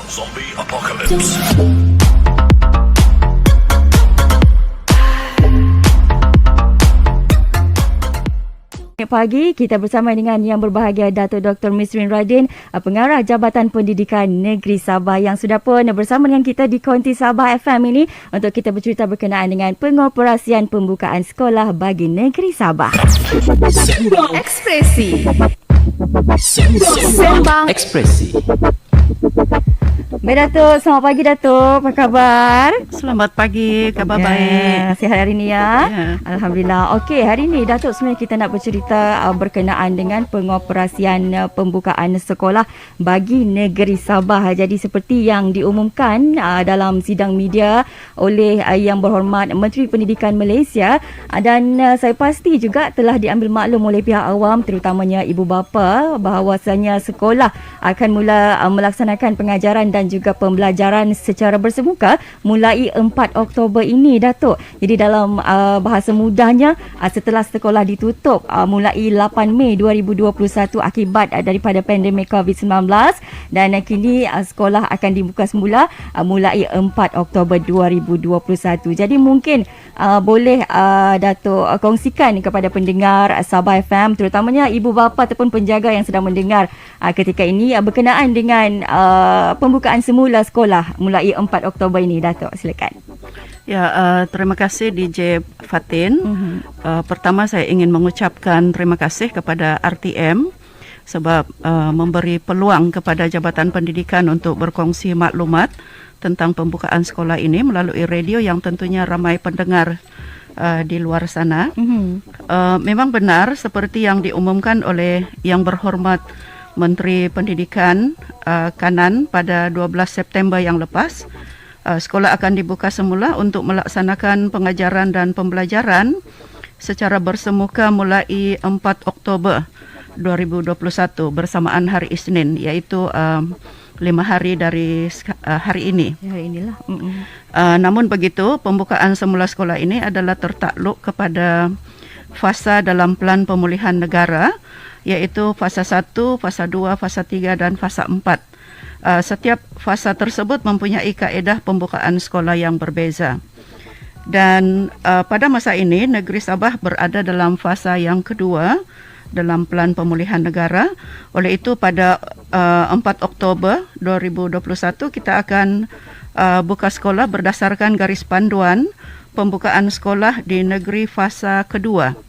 Zombie Apocalypse. Pagi kita bersama dengan yang berbahagia Datuk Dr. Misrin Radin, Pengarah Jabatan Pendidikan Negeri Sabah yang sudah pun bersama dengan kita di Konti Sabah FM ini untuk kita bercerita berkenaan dengan pengoperasian pembukaan sekolah bagi Negeri Sabah. Ekspresi Sembang Ekspresi. Baik Datuk, selamat pagi Datuk. Apa khabar? Selamat pagi, khabar baik. Sihat hari ini ya? Alhamdulillah. Okey, hari ini Datuk sebenarnya kita nak bercerita berkenaan dengan pengoperasian pembukaan sekolah bagi negeri Sabah. Jadi seperti yang diumumkan dalam sidang media oleh Yang Berhormat Menteri Pendidikan Malaysia, dan saya pasti juga telah diambil maklum oleh pihak awam terutamanya ibu bapa bahawasanya sekolah akan mula melaksanakan pengajaran dan juga pembelajaran secara bersemuka mulai 4 Oktober ini Datuk. Jadi dalam bahasa mudahnya setelah sekolah ditutup mulai 8 Mei 2021 akibat daripada pandemik COVID-19, dan kini sekolah akan dibuka semula mulai 4 Oktober 2021. Jadi mungkin boleh Datuk kongsikan kepada pendengar Sabah FM terutamanya ibu bapa ataupun penjaga yang sedang mendengar ketika ini berkenaan dengan pembukaan semula sekolah mulai 4 Oktober ini Datuk, silakan. Ya, terima kasih DJ Fatin. Pertama saya ingin mengucapkan terima kasih kepada RTM sebab memberi peluang kepada Jabatan Pendidikan untuk berkongsi maklumat tentang pembukaan sekolah ini melalui radio yang tentunya ramai pendengar di luar sana. Memang benar seperti yang diumumkan oleh Yang Berhormat Menteri Pendidikan Kanan pada 12 September yang lepas, sekolah akan dibuka semula untuk melaksanakan pengajaran dan pembelajaran secara bersemuka mulai 4 Oktober 2021 bersamaan hari Isnin, iaitu 5 hari dari hari ini. Hari inilah. Namun begitu, pembukaan semula sekolah ini adalah tertakluk kepada fasa dalam Pelan Pemulihan Negara, iaitu fasa 1, fasa 2, fasa 3 dan fasa 4. Setiap fasa tersebut mempunyai kaedah pembukaan sekolah yang berbeza. Dan pada masa ini negeri Sabah berada dalam fasa yang kedua dalam Pelan Pemulihan Negara. Oleh itu pada 4 Oktober 2021 kita akan buka sekolah berdasarkan garis panduan pembukaan sekolah di negeri fasa kedua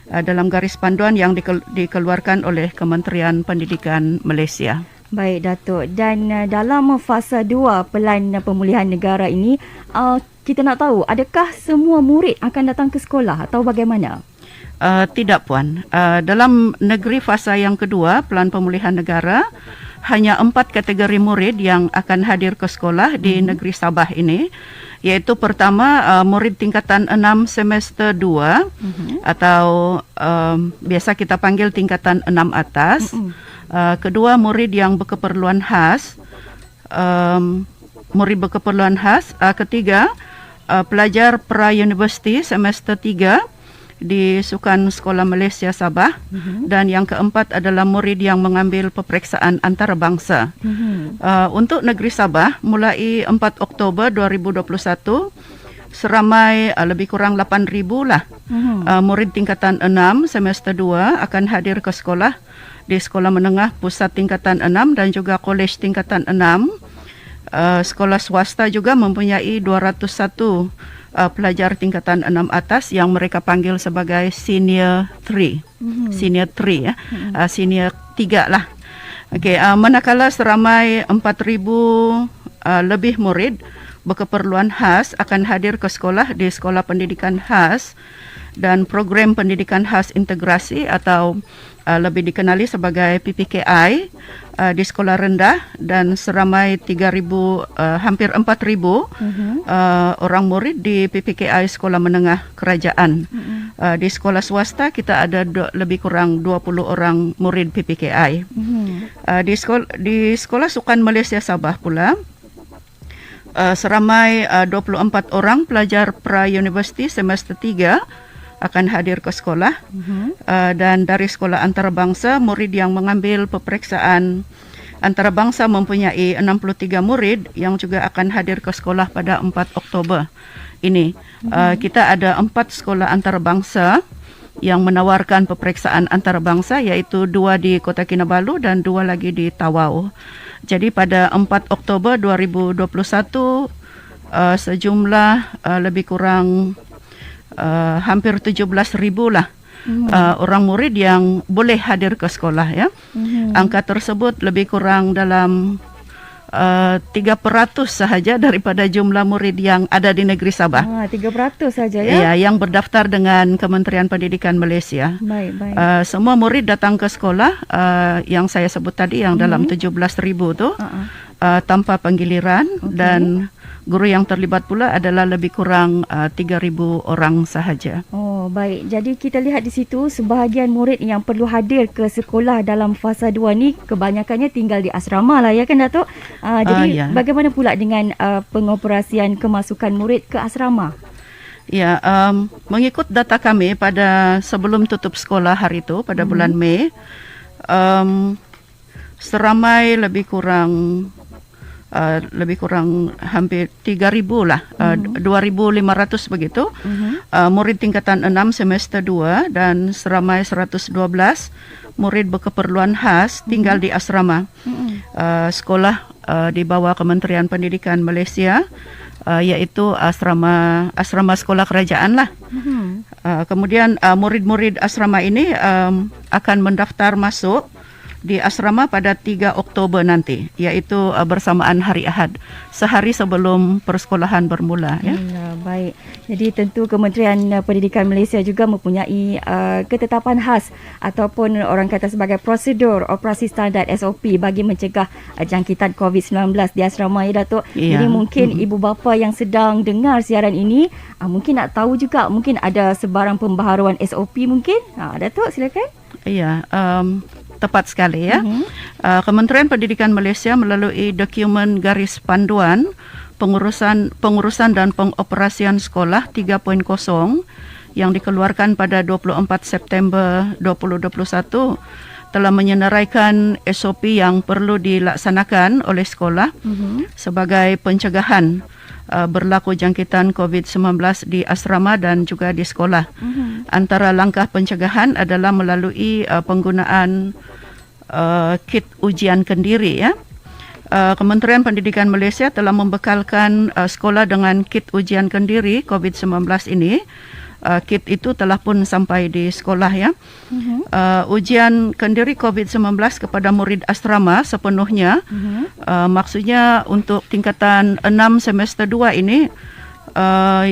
dalam garis panduan yang dikeluarkan oleh Kementerian Pendidikan Malaysia. Baik Datuk, dan dalam fasa 2 Pelan Pemulihan Negara ini kita nak tahu adakah semua murid akan datang ke sekolah atau bagaimana? Tidak Puan. Dalam negeri fasa yang kedua Pelan Pemulihan Negara, hanya 4 kategori murid yang akan hadir ke sekolah di negeri Sabah ini, iaitu pertama murid tingkatan 6 semester 2 atau biasa kita panggil tingkatan 6 atas. Kedua murid yang berkeperluan khas, ketiga pelajar pra-universiti semester 3 di Sukan Sekolah Malaysia Sabah, dan yang keempat adalah murid yang mengambil peperiksaan antarabangsa. Untuk negeri Sabah mulai 4 Oktober 2021 seramai lebih kurang 8,000 lah murid tingkatan 6 semester 2 akan hadir ke sekolah di Sekolah Menengah Pusat tingkatan 6 dan juga Kolej tingkatan 6. Sekolah swasta juga mempunyai 201 pelajar tingkatan 6 atas yang mereka panggil sebagai senior 3. Senior 3 ya. Senior 3 lah. Okey, manakala seramai 4,000 lebih murid berkeperluan khas akan hadir ke sekolah di Sekolah Pendidikan Khas dan Program Pendidikan Khas Integrasi atau lebih dikenali sebagai PPKI di sekolah rendah, dan seramai 3,000 hampir 4,000 orang murid di PPKI Sekolah Menengah Kerajaan. Di sekolah swasta kita ada lebih kurang 20 orang murid PPKI. Di sekolah Sukan Malaysia Sabah pula seramai 24 orang pelajar pra-universiti semester 3 akan hadir ke sekolah. Dan dari sekolah antarabangsa, murid yang mengambil peperiksaan antarabangsa mempunyai 63 murid yang juga akan hadir ke sekolah pada 4 Oktober ini. Kita ada 4 sekolah antarabangsa yang menawarkan peperiksaan antarabangsa, iaitu 2 di Kota Kinabalu dan 2 lagi di Tawau. Jadi pada 4 Oktober 2021 sejumlah lebih kurang hampir 17,000 lah orang murid yang boleh hadir ke sekolah, ya. Angka tersebut lebih kurang dalam 3% sahaja daripada jumlah murid yang ada di negeri Sabah. 3% saja, ya. Ya, yang berdaftar dengan Kementerian Pendidikan Malaysia. Baik. Semua murid datang ke sekolah yang saya sebut tadi, yang dalam 17,000 tu tanpa penggiliran, dan guru yang terlibat pula adalah lebih kurang 3,000 orang sahaja. Oh, baik. Jadi kita lihat di situ sebahagian murid yang perlu hadir ke sekolah dalam fasa 2 ni kebanyakannya tinggal di asrama lah, ya kan, Datuk? Jadi bagaimana pula dengan pengoperasian kemasukan murid ke asrama? Ya, mengikut data kami pada sebelum tutup sekolah hari itu pada bulan Mei, seramai lebih kurang hampir 3,000 lah, 2,500 begitu, murid tingkatan 6 semester 2 dan seramai 112 murid berkeperluan khas tinggal di asrama. Sekolah di bawah Kementerian Pendidikan Malaysia, iaitu asrama sekolah kerajaan lah. Kemudian murid-murid asrama ini akan mendaftar masuk di asrama pada 3 Oktober nanti, iaitu bersamaan hari Ahad, sehari sebelum persekolahan bermula. Ya. Baik. Jadi tentu Kementerian Pendidikan Malaysia juga mempunyai ketetapan khas ataupun orang kata sebagai prosedur operasi standard SOP bagi mencegah jangkitan COVID-19 di asrama, ya, Datuk. Ya. Jadi mungkin ibu bapa yang sedang dengar siaran ini mungkin nak tahu juga, mungkin ada sebarang pembaharuan SOP mungkin. Datuk, silakan. Ya, tepat sekali, ya. Kementerian Pendidikan Malaysia melalui dokumen garis panduan pengurusan dan pengoperasian sekolah 3.0 yang dikeluarkan pada 24 September 2021 telah menyenaraikan SOP yang perlu dilaksanakan oleh sekolah sebagai pencegahan berlaku jangkitan COVID-19 di asrama dan juga di sekolah. Antara langkah pencegahan adalah melalui penggunaan kit ujian kendiri, ya. Kementerian Pendidikan Malaysia telah membekalkan sekolah dengan kit ujian kendiri COVID-19 ini. Kit itu telah pun sampai di sekolah, ya. Ujian kendiri COVID-19 kepada murid asrama sepenuhnya, maksudnya untuk tingkatan 6 semester 2 ini,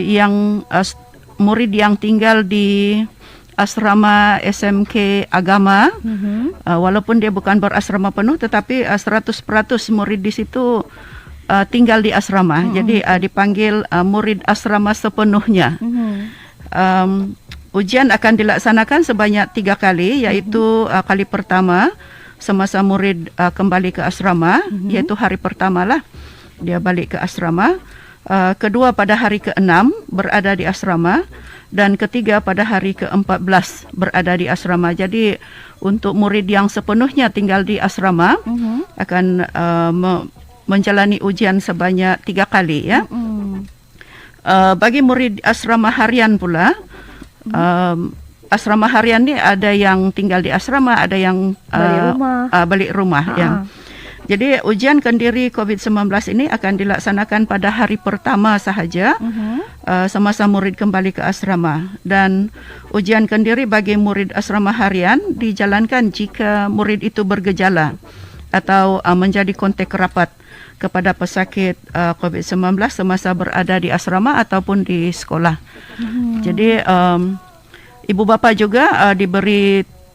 yang murid yang tinggal di asrama SMK Agama, walaupun dia bukan berasrama penuh, tetapi 100% murid di situ tinggal di asrama. Jadi dipanggil murid asrama sepenuhnya. Ujian akan dilaksanakan sebanyak 3 kali, iaitu kali pertama semasa murid kembali ke asrama, iaitu hari pertama lah dia balik ke asrama. Kedua pada hari ke-6 berada di asrama, dan ketiga pada hari ke-14 berada di asrama. Jadi untuk murid yang sepenuhnya tinggal di asrama akan menjalani ujian sebanyak 3 kali, ya. Bagi murid asrama harian pula, asrama harian ni ada yang tinggal di asrama, ada yang balik rumah. Ya. Jadi ujian kendiri COVID-19 ini akan dilaksanakan pada hari pertama sahaja semasa murid kembali ke asrama, dan ujian kendiri bagi murid asrama harian dijalankan jika murid itu bergejala atau menjadi kontak rapat kepada pesakit COVID-19 semasa berada di asrama ataupun di sekolah. Jadi ibu bapa juga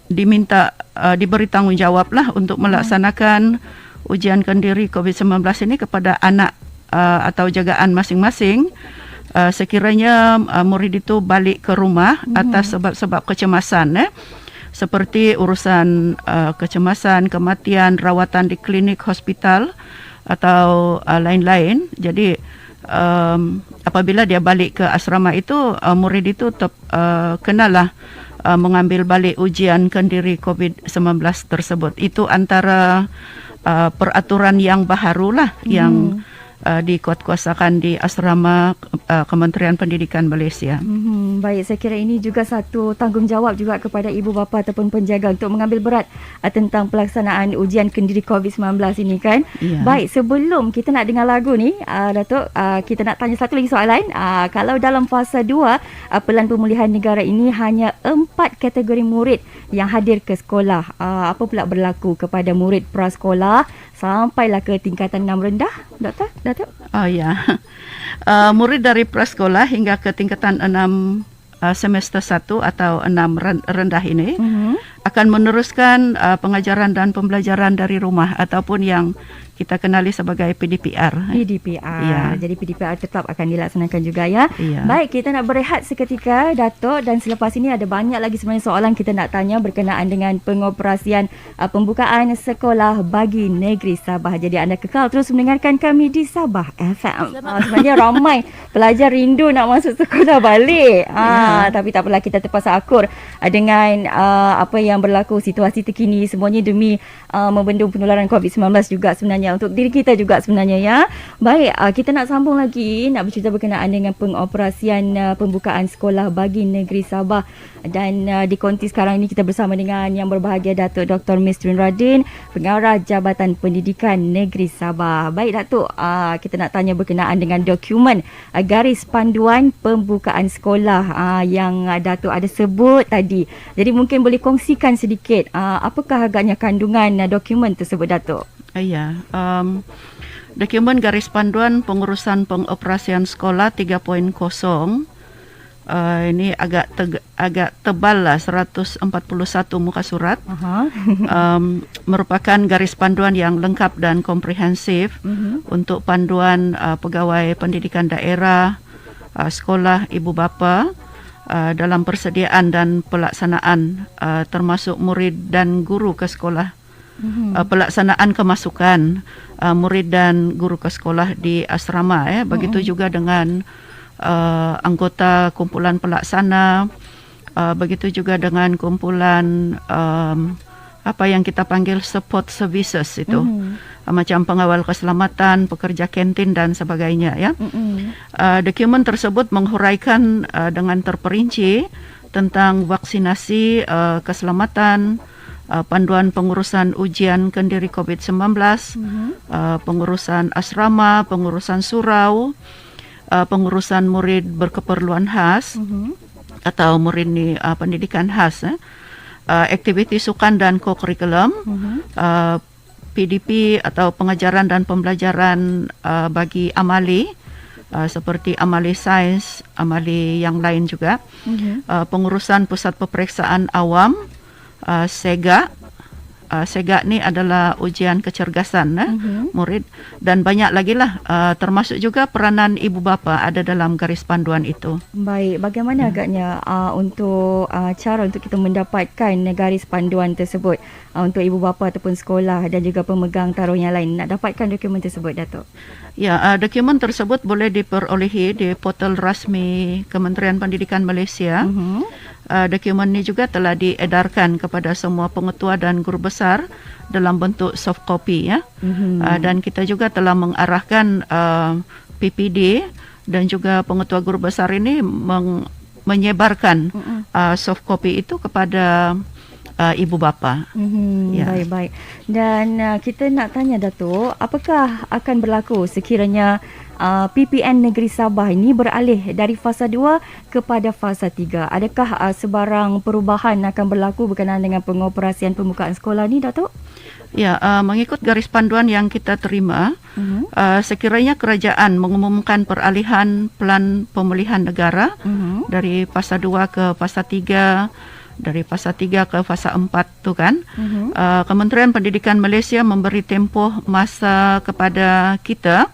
diminta diberi tanggungjawab lah untuk melaksanakan ujian kendiri COVID-19 ini kepada anak atau jagaan masing-masing sekiranya murid itu balik ke rumah atas sebab-sebab kecemasan, seperti urusan kecemasan, kematian, rawatan di klinik, hospital atau lain-lain. Jadi apabila dia balik ke asrama itu, murid itu kenalah mengambil balik ujian kendiri COVID-19 tersebut. Itu antara peraturan yang baharulah yang dikuatkuasakan di asrama Kementerian Pendidikan Malaysia. Baik, saya kira ini juga satu tanggungjawab juga kepada ibu bapa ataupun penjaga untuk mengambil berat tentang pelaksanaan ujian kendiri COVID-19 ini kan. Ya. Baik, sebelum kita nak dengar lagu ni, Datuk, kita nak tanya satu lagi soalan. Kalau dalam fasa 2 Pelan Pemulihan Negara ini hanya 4 kategori murid yang hadir ke sekolah. Apa pula berlaku kepada murid prasekolah sampailah ke tingkatan 6 rendah, Doktor? Datuk? Oh ya, murid dari prasekolah hingga ke tingkatan 6 semester 1 atau 6 rendah ini akan meneruskan pengajaran dan pembelajaran dari rumah ataupun yang kita kenali sebagai PDPR. PDPR. Ya. Jadi PDPR tetap akan dilaksanakan juga ya. Ya. Baik, kita nak berehat seketika, Datuk, dan selepas ini ada banyak lagi sebenarnya soalan kita nak tanya berkenaan dengan pengoperasian pembukaan sekolah bagi negeri Sabah. Jadi anda kekal terus mendengarkan kami di Sabah FM. Sebenarnya ramai pelajar rindu nak masuk sekolah balik. Tapi tak apalah, kita terpaksa akur dengan apa yang berlaku, situasi terkini, semuanya demi membendung penularan COVID-19 juga sebenarnya, untuk diri kita juga sebenarnya ya. Baik, kita nak sambung lagi, nak bercerita berkenaan dengan pengoperasian pembukaan sekolah bagi negeri Sabah. Dan di konti sekarang ini kita bersama dengan yang berbahagia, Datuk Dr. Mistrin Radin, Pengarah Jabatan Pendidikan Negeri Sabah. Baik Datuk, kita nak tanya berkenaan dengan dokumen garis panduan pembukaan sekolah yang Datuk ada sebut tadi. Jadi mungkin boleh kongsikan sedikit apakah agaknya kandungan dokumen tersebut, Datuk? Ya, dokumen garis panduan pengurusan pengoperasian sekolah 3.0 ini agak tebal lah, 141 muka surat. Merupakan garis panduan yang lengkap dan komprehensif untuk panduan pegawai pendidikan daerah, sekolah ibu bapa dalam persediaan dan pelaksanaan termasuk murid dan guru ke sekolah. Pelaksanaan kemasukan murid dan guru ke sekolah di asrama. Begitu juga dengan anggota kumpulan pelaksana, begitu juga dengan kumpulan apa yang kita panggil support services itu, macam pengawal keselamatan, pekerja kantin dan sebagainya ya. Dokumen tersebut menghuraikan dengan terperinci tentang vaksinasi, keselamatan, panduan pengurusan ujian kendiri COVID-19, pengurusan asrama, pengurusan surau, pengurusan murid berkeperluan khas atau murid ni pendidikan khas, aktiviti sukan dan co-curriculum, PDP atau pengajaran dan pembelajaran bagi amali, seperti amali sains, amali yang lain juga, pengurusan pusat peperiksaan awam, SEGA. SEGA ni adalah ujian kecergasan murid, dan banyak lagi lah, termasuk juga peranan ibu bapa ada dalam garis panduan itu. Baik, bagaimana agaknya untuk cara untuk kita mendapatkan garis panduan tersebut untuk ibu bapa ataupun sekolah dan juga pemegang taruh yang lain nak dapatkan dokumen tersebut, Datuk? Ya, dokumen tersebut boleh diperolehi di portal rasmi Kementerian Pendidikan Malaysia. Dokumen ini juga telah diedarkan kepada semua pengetua dan guru besar dalam bentuk soft copy ya. Dan kita juga telah mengarahkan PPD dan juga pengetua guru besar ini menyebarkan soft copy itu kepada ibu bapa. Ya. Baik. Dan kita nak tanya, Datuk, apakah akan berlaku sekiranya PPN Negeri Sabah ini beralih dari fasa 2 kepada fasa 3? Adakah sebarang perubahan akan berlaku berkenaan dengan pengoperasian pembukaan sekolah ni, Datuk? Ya, mengikut garis panduan yang kita terima, sekiranya kerajaan mengumumkan peralihan Pelan Pemulihan Negara dari fasa 2 ke fasa 3, dari fasa 3 ke fasa 4 tu kan, Kementerian Pendidikan Malaysia memberi tempoh masa kepada kita,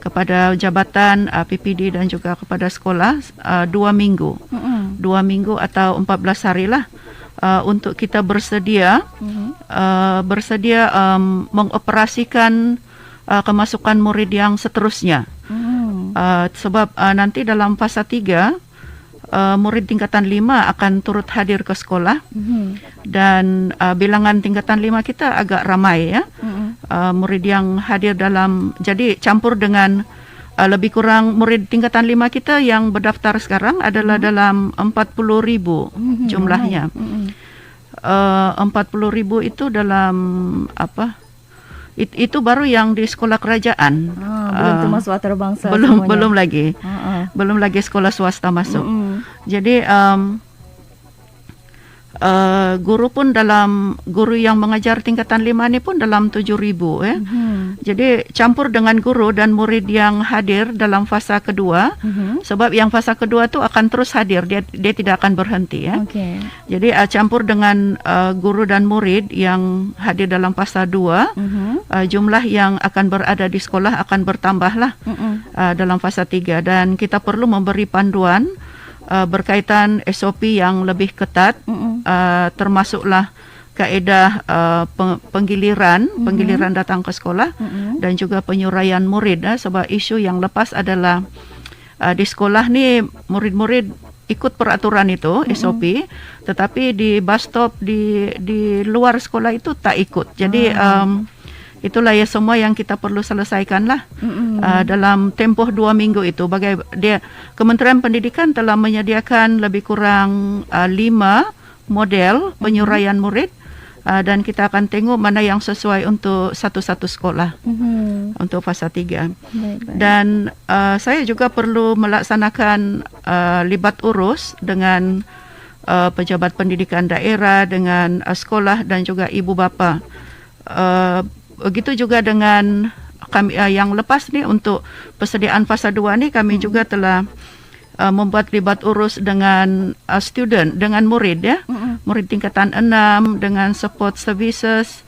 kepada jabatan PPD dan juga kepada sekolah 2 minggu. 2 minggu atau 14 hari lah untuk kita bersedia mengoperasikan kemasukan murid yang seterusnya. Sebab nanti dalam fasa 3 murid tingkatan 5 akan turut hadir ke sekolah, dan bilangan tingkatan 5 kita agak ramai ya. murid yang hadir dalam, jadi campur dengan lebih kurang murid tingkatan 5 kita yang berdaftar sekarang adalah dalam 40,000 jumlahnya. 40,000 itu dalam apa? Itu baru yang di sekolah kerajaan. Belum termasuk antarabangsa. Belum lagi. Belum lagi sekolah swasta masuk. Jadi guru pun guru yang mengajar tingkatan 5 ni pun dalam 7,000 ya. Jadi campur dengan guru dan murid yang hadir dalam fasa kedua. Sebab yang fasa kedua tu akan terus hadir, dia tidak akan berhenti ya. Okay. Jadi campur dengan guru dan murid yang hadir dalam fasa 2, jumlah yang akan berada di sekolah akan bertambahlah dalam fasa 3, dan kita perlu memberi panduan berkaitan SOP yang lebih ketat, termasuklah kaedah penggiliran datang ke sekolah dan juga penyuraian murid. Sebab isu yang lepas adalah di sekolah ni murid-murid ikut peraturan itu SOP, tetapi di bus stop di luar sekolah itu tak ikut. Jadi itulah ya semua yang kita perlu selesaikanlah dalam tempoh 2 minggu itu. Kementerian Pendidikan telah menyediakan lebih kurang 5 model penyuraian murid, dan kita akan tengok mana yang sesuai untuk satu-satu sekolah untuk fasa 3. Dan saya juga perlu melaksanakan libat urus dengan pejabat pendidikan daerah, dengan sekolah dan juga ibu bapa. Begitu juga dengan kami yang lepas ni untuk persediaan fasa 2 ni, kami juga telah membuat libat urus dengan student, dengan murid ya. Murid tingkatan 6 dengan support services,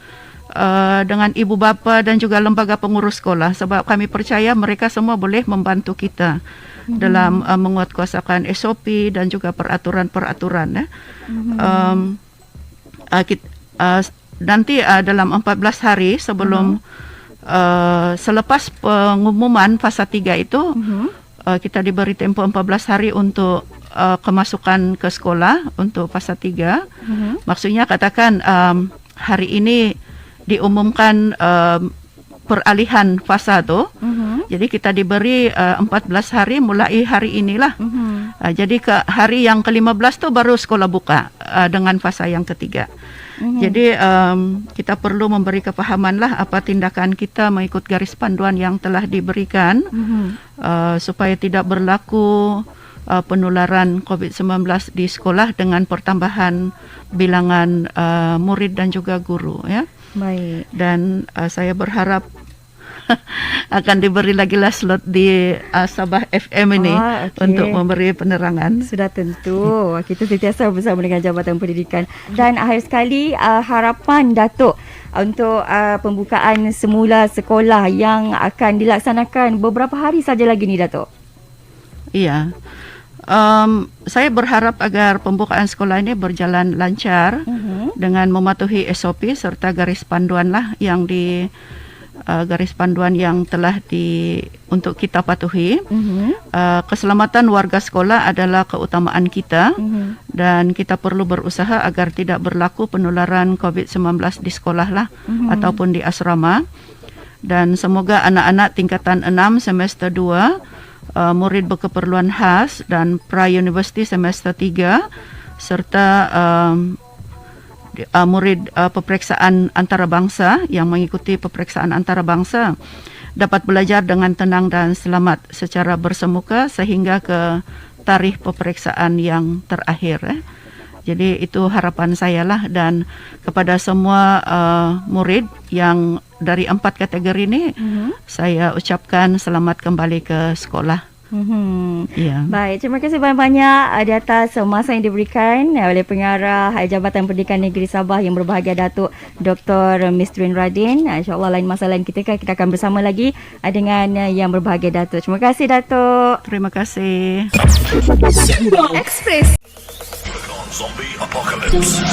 dengan ibu bapa dan juga lembaga pengurus sekolah, sebab kami percaya mereka semua boleh membantu kita dalam menguatkuasakan SOP dan juga peraturan-peraturan ya. Nanti dalam 14 hari sebelum selepas pengumuman fasa 3 itu, kita diberi tempoh 14 hari untuk kemasukan ke sekolah untuk fasa 3. Maksudnya katakan hari ini diumumkan peralihan fasa tu. Jadi kita diberi 14 hari mulai hari inilah. Jadi ke hari yang ke-15 tu baru sekolah buka dengan fasa yang ketiga. Jadi kita perlu memberi kefahaman lah apa tindakan kita mengikut garis panduan yang telah diberikan, supaya tidak berlaku penularan COVID-19 di sekolah dengan pertambahan bilangan murid dan juga guru ya. Baik. Dan saya berharap akan diberi lagi lah slot di Sabah FM ini untuk memberi penerangan. Sudah tentu. Kita sentiasa bersama dengan Jabatan Pendidikan. Dan akhir sekali, harapan Datuk untuk pembukaan semula sekolah yang akan dilaksanakan beberapa hari saja lagi ni, Datuk. Iya. Saya berharap agar pembukaan sekolah ini berjalan lancar dengan mematuhi SOP serta garis panduan lah yang garis panduan yang telah untuk kita patuhi. Keselamatan warga sekolah adalah keutamaan kita, dan kita perlu berusaha agar tidak berlaku penularan COVID-19 di sekolah lah ataupun di asrama. Dan semoga anak-anak tingkatan 6 semester 2, murid berkeperluan khas dan pra-universiti semester 3 serta murid peperiksaan antarabangsa yang mengikuti peperiksaan antarabangsa dapat belajar dengan tenang dan selamat secara bersemuka sehingga ke tarikh peperiksaan yang terakhir. Jadi itu harapan saya lah, dan kepada semua murid yang dari 4 kategori ini saya ucapkan selamat kembali ke sekolah. Ya. Baik, terima kasih banyak-banyak di atas masa yang diberikan oleh Pengarah Jabatan Pendidikan Negeri Sabah yang berbahagia, Datuk Dr. Mistrin Radin. InsyaAllah lain masa lain kita akan bersama lagi dengan yang berbahagia, Datuk. Terima kasih, Datuk. Terima kasih. Express. Zombie Apocalypse.